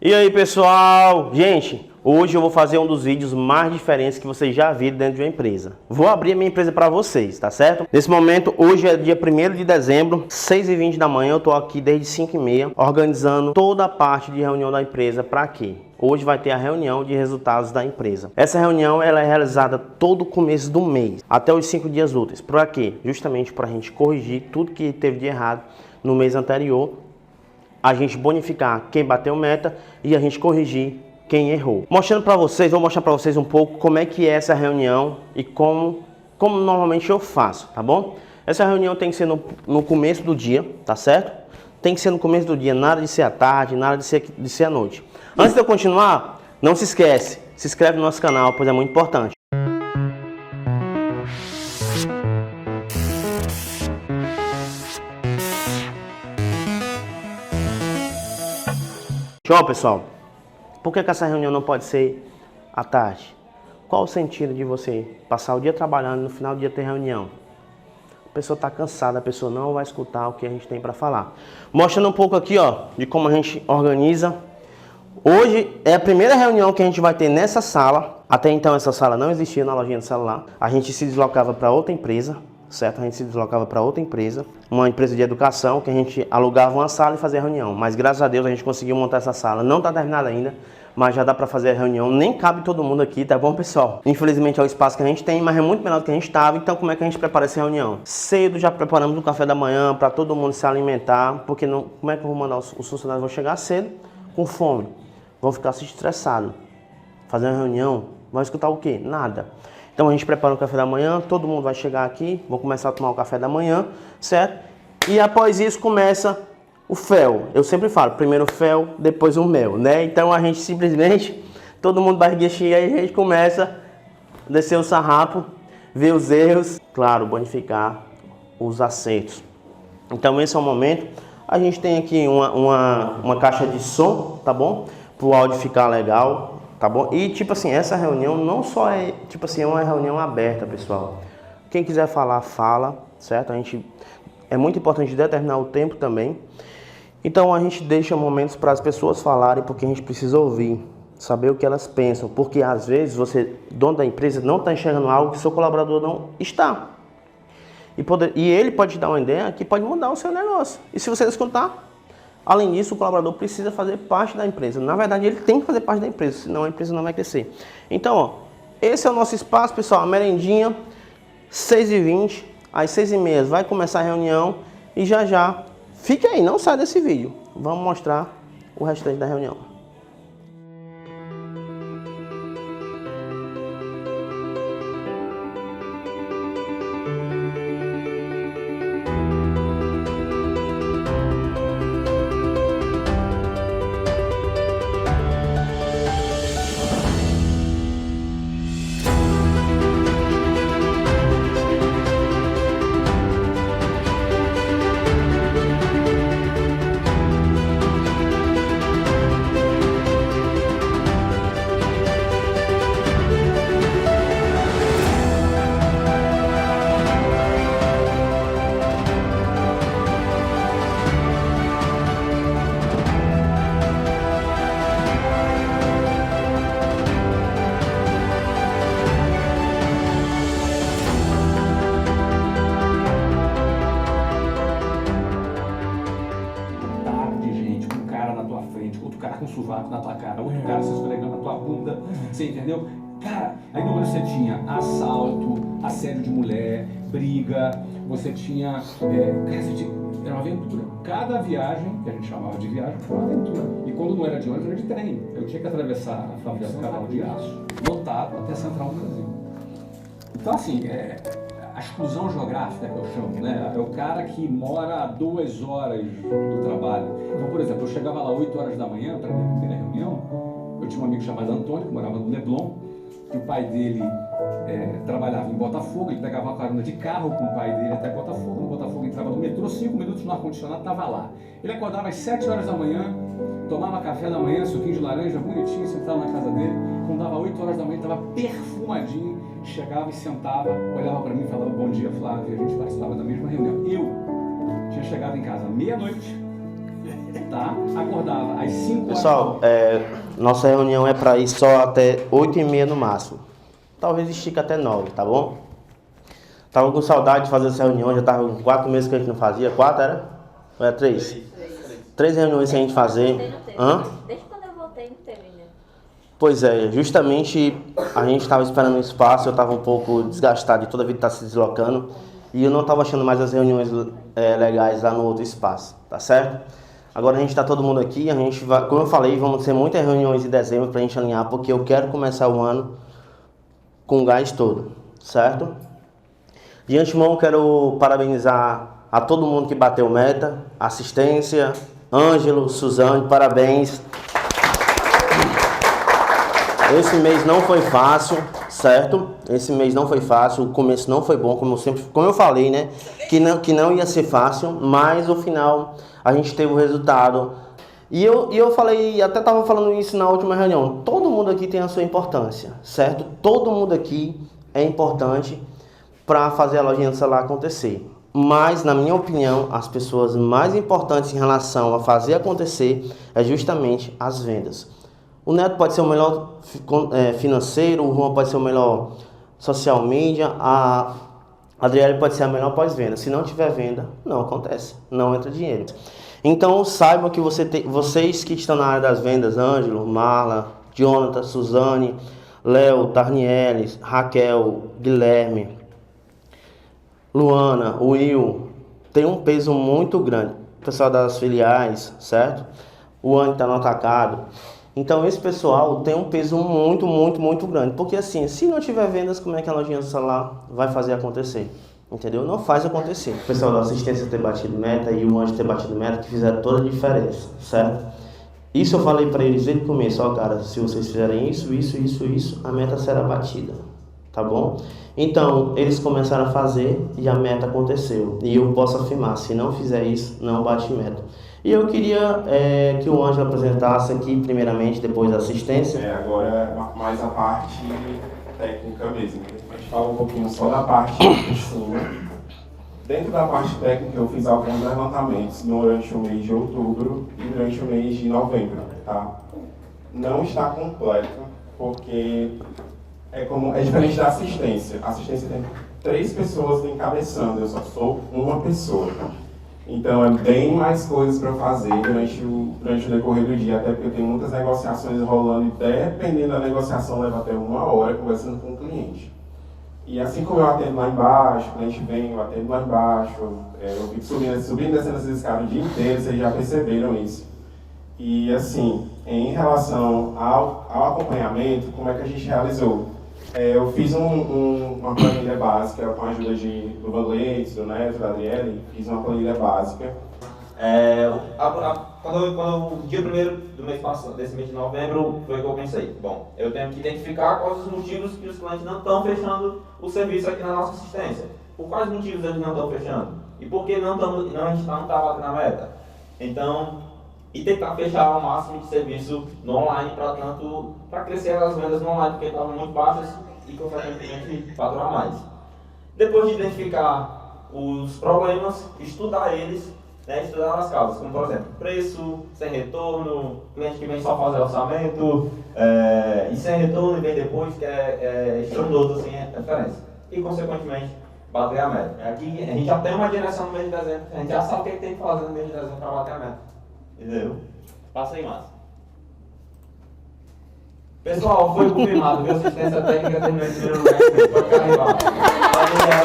E aí pessoal, gente, hoje eu vou fazer um dos vídeos mais diferentes que vocês já viram dentro de uma empresa. Vou abrir a minha empresa para vocês, tá certo? Nesse momento, hoje é dia 1º de dezembro, 6h20 da manhã, eu tô aqui desde 5h30, organizando toda a parte de reunião da empresa. Para quê? Hoje vai ter a reunião de resultados da empresa. Essa reunião ela é realizada todo começo do mês, até os 5 dias úteis. Para quê? Justamente para a gente corrigir tudo que teve de errado no mês anterior, a gente bonificar quem bateu meta e a gente corrigir quem errou. Mostrando para vocês, vou mostrar para vocês um pouco como é que é essa reunião e como normalmente eu faço, tá bom? Essa reunião tem que ser no começo do dia, tá certo? Tem que ser no começo do dia, nada de ser à tarde, nada de ser à noite. Antes de eu continuar, não se esquece, se inscreve no nosso canal, pois é muito importante. Tchau, pessoal. Por que essa reunião não pode ser à tarde? Qual o sentido de você passar o dia trabalhando e no final do dia ter reunião? A pessoa está cansada, a pessoa não vai escutar o que a gente tem para falar. Mostrando um pouco aqui, ó, de como a gente organiza. Hoje é a primeira reunião que a gente vai ter nessa sala. Até então essa sala não existia na lojinha do celular. A gente se deslocava para outra empresa, certo? A gente se deslocava para outra empresa, uma empresa de educação, que a gente alugava uma sala e fazia reunião. Mas graças a Deus a gente conseguiu montar essa sala. Não está terminada ainda, mas já dá para fazer a reunião. Nem cabe todo mundo aqui, tá bom, pessoal? Infelizmente é o espaço que a gente tem, mas é muito menor do que a gente estava. Então como é que a gente prepara essa reunião? Cedo já preparamos o café da manhã para todo mundo se alimentar, porque não, como é que eu vou mandar os funcionários? Vão chegar cedo com fome, vão ficar se estressados. Fazer uma reunião, vão escutar o quê? Nada. Então a gente prepara o café da manhã, todo mundo vai chegar aqui, vão começar a tomar o café da manhã, certo? E após isso começa o fel. Eu sempre falo, primeiro o fel, depois o mel, né? Então a gente simplesmente, todo mundo barriguinha cheia, e a gente começa a descer o sarrafo, ver os erros, claro, bonificar os acertos. Então esse é o momento. A gente tem aqui uma caixa de som, tá bom? Para o áudio ficar legal. Tá bom? E tipo assim, essa reunião não só é, tipo assim, é uma reunião aberta, pessoal. Quem quiser falar, fala, certo? É muito importante determinar o tempo também. Então a gente deixa momentos para as pessoas falarem, porque a gente precisa ouvir, saber o que elas pensam. Porque às vezes você, dono da empresa, não está enxergando algo que seu colaborador não está. E ele pode te dar uma ideia que pode mudar o seu negócio. E se você não escutar, além disso, o colaborador precisa fazer parte da empresa. Na verdade, ele tem que fazer parte da empresa, senão a empresa não vai crescer. Então, ó, esse é o nosso espaço, pessoal. A merendinha, 6h20, às 6h30 vai começar a reunião. E já, fique aí, não sai desse vídeo. Vamos mostrar o restante da reunião. Outro cara com sovaco na tua cara, outro cara se esfregando na tua bunda, você entendeu? Cara, aí você tinha assalto, assédio de mulher, briga, você tinha, era uma aventura. Cada viagem, que a gente chamava de viagem, foi uma aventura. E quando não era de ônibus, era de trem. Eu tinha que atravessar a favela do Canal de Aço, lotado, até Central do Brasil. Então assim, a exclusão geográfica que eu chamo, né? É o cara que mora a 2 horas do trabalho. Então, por exemplo, eu chegava lá 8 horas da manhã para a minha primeira reunião. Eu tinha um amigo chamado Antônio, que morava no Leblon, que o pai dele trabalhava em Botafogo. Ele pegava uma carona de carro com o pai dele até Botafogo. No Botafogo entrava no metrô, 5 minutos no ar-condicionado, estava lá. Ele acordava às 7 horas da manhã, tomava café da manhã, suquinho de laranja, bonitinho, sentava na casa dele. Quando dava 8 horas da manhã, estava perfumadinho. Chegava e sentava, olhava para mim e falava bom dia, Flávio. A gente participava da mesma reunião. Eu tinha chegado em casa meia-noite, tá? Acordava às 5 horas. Pessoal, nossa reunião é para ir só até 8h30 no máximo. Talvez estica até 9, tá bom? Tava com saudade de fazer essa reunião, já tava com 4 meses que a gente não fazia. 4 era? Ou era 3? 3 reuniões sem a gente fazer. Hã? Desde quando eu voltei não teve, né? Pois é, justamente a gente estava esperando um espaço, eu estava um pouco desgastado de toda a vida estar se deslocando e eu não estava achando mais as reuniões legais lá no outro espaço, tá certo? Agora a gente está todo mundo aqui, a gente vai, como eu falei, vamos ter muitas reuniões em dezembro para a gente alinhar, porque eu quero começar o ano com o gás todo, certo? De antemão, quero parabenizar a todo mundo que bateu meta, assistência, Ângelo, Suzane, parabéns. Esse mês não foi fácil, certo? Esse mês não foi fácil, o começo não foi bom, como eu falei, né? Que não ia ser fácil, mas no final a gente teve o resultado. E eu falei, até estava falando isso na última reunião, todo mundo aqui tem a sua importância, certo? Todo mundo aqui é importante para fazer a lojinha do celular acontecer. Mas, na minha opinião, as pessoas mais importantes em relação a fazer acontecer é justamente as vendas. O Neto pode ser o melhor financeiro, o Juan pode ser o melhor social media, a Adriele pode ser a melhor pós-venda. Se não tiver venda, não acontece, não entra dinheiro. Então, saibam que vocês que estão na área das vendas, Ângelo, Marla, Jonathan, Suzane, Léo, Tarnieles, Raquel, Guilherme, Luana, Will, tem um peso muito grande. O pessoal das filiais, certo? O Anny está no atacado. Então esse pessoal tem um peso muito, muito, muito grande. Porque assim, se não tiver vendas, como é que a lojinha do celular vai fazer acontecer? Entendeu? Não faz acontecer. O pessoal da assistência ter batido meta e o Anny ter batido meta que fizeram toda a diferença, certo? Isso eu falei para eles desde o começo. Ó, cara, se vocês fizerem isso, a meta será batida. Tá bom? Então, eles começaram a fazer e a meta aconteceu. E eu posso afirmar, se não fizer isso, não bate meta. E eu queria que o Ângelo apresentasse aqui, primeiramente, depois a assistência. Agora mais a parte técnica mesmo. A gente fala um pouquinho só da parte de cima. Dentro da parte técnica, eu fiz alguns levantamentos durante o mês de outubro e durante o mês de novembro, tá? Não está completo, porque é diferente da assistência. A assistência tem 3 pessoas encabeçando, eu só sou uma pessoa. Então é bem mais coisas para fazer durante o decorrer do dia, até porque tem muitas negociações rolando e dependendo da negociação leva até 1 hora conversando com o cliente. E assim como eu atendo lá embaixo, o cliente vem, eu atendo lá embaixo, eu fico subindo e descendo essas escadas o dia inteiro, vocês já perceberam isso. E assim, em relação ao acompanhamento, como é que a gente realizou? Eu fiz uma planilha básica com a ajuda do Vanglês, do Neto, da Adriele, fiz uma planilha básica. Quando o dia 1º do mês passado, desse mês de novembro, foi que eu pensei, bom, eu tenho que identificar quais os motivos que os clientes não estão fechando o serviço aqui na nossa assistência. Por quais motivos eles não estão fechando? E por que a gente não está batendo a meta? Então, e tentar fechar o máximo de serviço no online para crescer as vendas no online, porque estavam muito baixas e consequentemente faturar mais. Depois de identificar os problemas, estudar eles, né, estudar as causas, como por exemplo, preço, sem retorno, cliente que vem só fazer orçamento, e sem retorno e vem depois, que é estrondoso assim, a diferença. E consequentemente, bater a meta. Aqui a gente já tem uma direção no mês de dezembro, a gente já sabe o que tem que fazer no mês de dezembro para bater a meta. Entendeu? Passa aí, Márcio. Pessoal, foi confirmado, viu? Assistência técnica terminou em primeiro lugar. Pode carregar.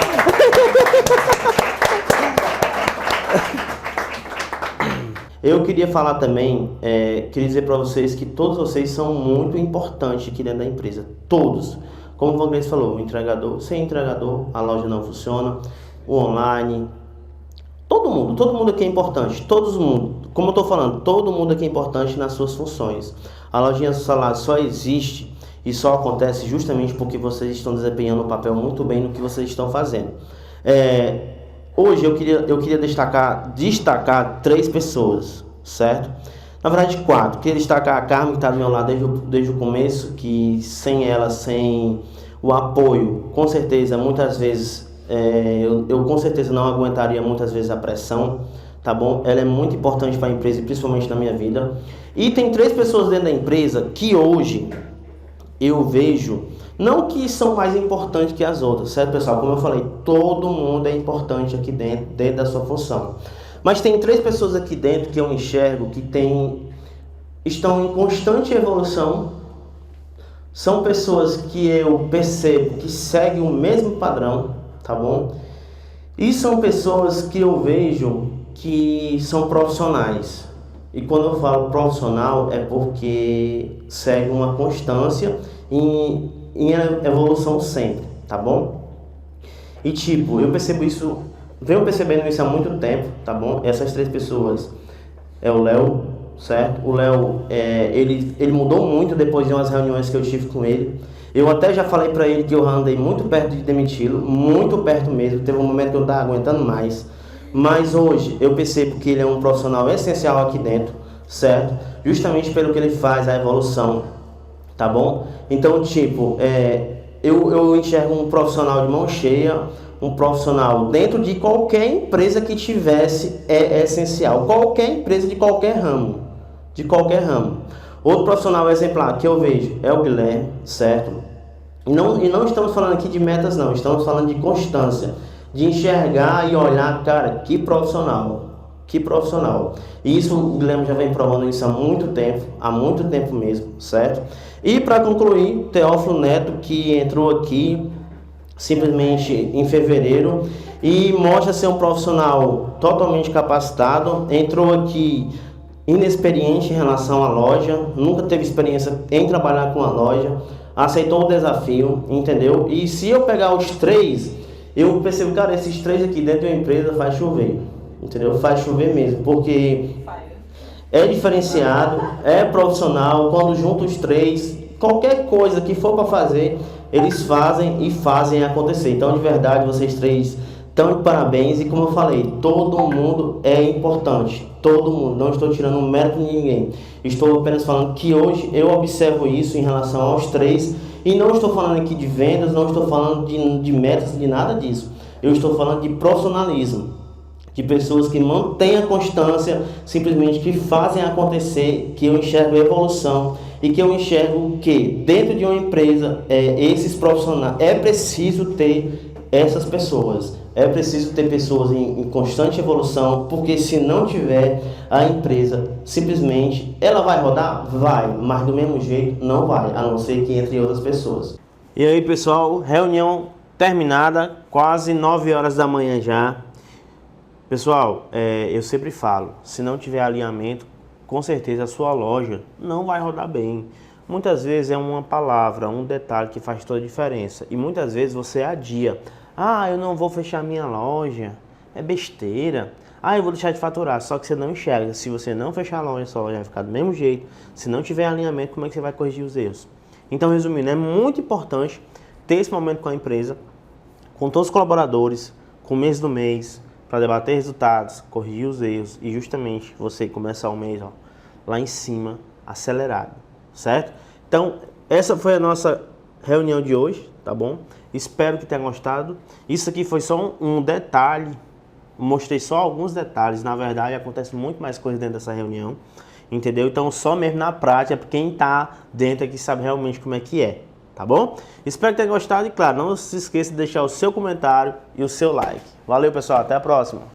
Eu queria falar também, queria dizer para vocês que todos vocês são muito importantes aqui dentro da empresa. Todos. Como o Vanglês falou, o entregador, sem entregador, a loja não funciona. O online. Todo mundo aqui é importante. Como eu estou falando, todo mundo aqui é importante nas suas funções. A lojinha do celular só existe e só acontece justamente porque vocês estão desempenhando o papel muito bem no que vocês estão fazendo. Hoje eu queria destacar 3 pessoas, certo? Na verdade 4. Queria destacar a Carmen, que está do meu lado desde o começo, que sem ela, sem o apoio, com certeza, muitas vezes, eu com certeza não aguentaria muitas vezes a pressão, tá bom? Ela é muito importante para a empresa e principalmente na minha vida. E tem 3 pessoas dentro da empresa que hoje eu vejo, não que são mais importantes que as outras, certo, pessoal? Como eu falei, todo mundo é importante aqui dentro da sua função. Mas tem 3 pessoas aqui dentro que eu enxergo que estão em constante evolução. São pessoas que eu percebo que seguem o mesmo padrão, tá bom? E são pessoas que eu vejo que são profissionais. E quando eu falo profissional é porque segue uma constância em evolução sempre, tá bom? E tipo, eu percebo isso, venho percebendo isso há muito tempo, tá bom? Essas 3 pessoas é o Léo, certo? O Léo, ele mudou muito depois de umas reuniões que eu tive com ele. Eu até já falei pra ele que eu andei muito perto de demiti-lo, muito perto mesmo. Teve um momento que eu não tava aguentando mais. Mas hoje eu percebo que ele é um profissional essencial aqui dentro, certo? Justamente pelo que ele faz, a evolução, tá bom? Então, tipo, eu enxergo um profissional de mão cheia, um profissional dentro de qualquer empresa que tivesse é essencial. Qualquer empresa de qualquer ramo, Outro profissional exemplar que eu vejo é o Guilherme, certo? E não estamos falando aqui de metas não, estamos falando de constância, de enxergar e olhar, cara, que profissional. E isso o Guilherme já vem provando isso há muito tempo mesmo, certo? E para concluir, Teófilo Neto, que entrou aqui simplesmente em fevereiro e mostra ser um profissional totalmente capacitado, entrou aqui inexperiente em relação à loja, nunca teve experiência em trabalhar com a loja, aceitou o desafio, entendeu? E se eu pegar os 3, eu percebo, cara, esses 3 aqui dentro da empresa faz chover, entendeu? Faz chover mesmo, porque é diferenciado, é profissional. Quando junta os 3, qualquer coisa que for para fazer, eles fazem e fazem acontecer. Então, de verdade, vocês 3 estão de parabéns. E como eu falei, todo mundo é importante, todo mundo. Não estou tirando um mérito de ninguém, estou apenas falando que hoje eu observo isso em relação aos 3. E não estou falando aqui de vendas, não estou falando de metas, de nada disso. Eu estou falando de profissionalismo, de pessoas que mantêm a constância, simplesmente que fazem acontecer, que eu enxergo evolução e que eu enxergo que dentro de uma empresa, esses profissionais, é preciso ter essas pessoas. É preciso ter pessoas em constante evolução, porque se não tiver, a empresa simplesmente, ela vai rodar? Vai, mas do mesmo jeito não vai, a não ser que entre outras pessoas. E aí, pessoal, reunião terminada, quase 9 horas da manhã já. Pessoal, eu sempre falo, se não tiver alinhamento, com certeza a sua loja não vai rodar bem. Muitas vezes é uma palavra, um detalhe que faz toda a diferença. E muitas vezes você adia. Ah, eu não vou fechar minha loja, é besteira. Ah, eu vou deixar de faturar, só que você não enxerga. Se você não fechar a loja, sua loja vai ficar do mesmo jeito. Se não tiver alinhamento, como é que você vai corrigir os erros? Então, resumindo, é muito importante ter esse momento com a empresa, com todos os colaboradores, com o mês do mês, para debater resultados, corrigir os erros e justamente você começar o mês lá em cima, acelerado, certo? Então, essa foi a nossa reunião de hoje, tá bom? Espero que tenha gostado. Isso aqui foi só um detalhe, mostrei só alguns detalhes, na verdade acontece muito mais coisa dentro dessa reunião, entendeu? Então só mesmo na prática, quem tá dentro aqui sabe realmente como é que é, tá bom? Espero que tenha gostado e claro, não se esqueça de deixar o seu comentário e o seu like. Valeu pessoal, até a próxima!